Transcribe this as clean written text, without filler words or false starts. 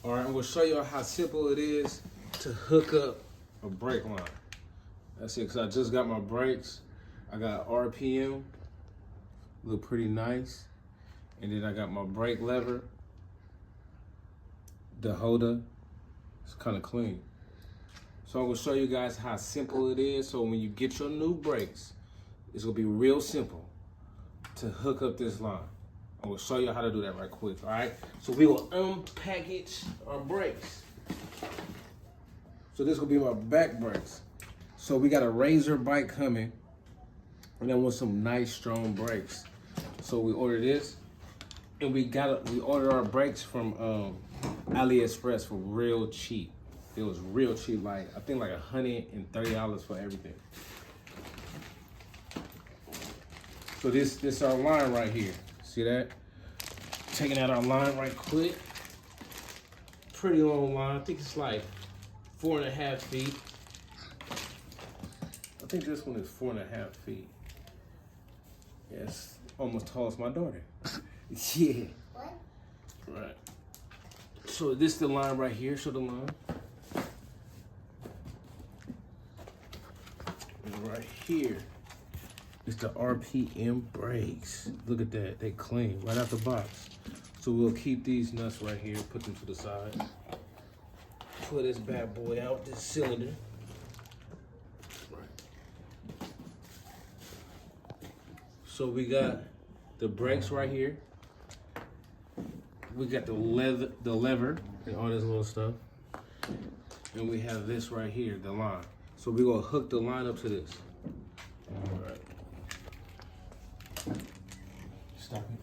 All right, I'm gonna show you how simple it is to hook up a brake line. That's it, cause I just got my brakes. I got RPM, look pretty nice. And then I got my brake lever. The holder, it's kind of clean. So I'm gonna show you guys how simple it is. So when you get your new brakes, it's gonna be real simple to hook up this line. I'm gonna show you how to do that right quick, all right? So we will unpackage our brakes. So this will be my back brakes. So we got a Razor bike coming, and I want some nice strong brakes. So we ordered this, and we ordered our brakes from AliExpress for real cheap. It was real cheap, like I think like $130 for everything. So this our line right here. See that? Taking out our line right quick. Pretty long line. I think it's like 4.5 feet. I think this one is 4.5 feet. Yes, almost tall as my daughter. Yeah. What? Right. So this is the line right here. Show the line. And right here is the RPM brakes. Look at that. They clean right out the box. So we'll keep these nuts right here. Put them to the side. Pull this bad boy out. This cylinder. Right. So we got the brakes right here. We got the lever and all this little stuff. And we have this right here, the line. So we're gonna hook the line up to this. All right. Stop it.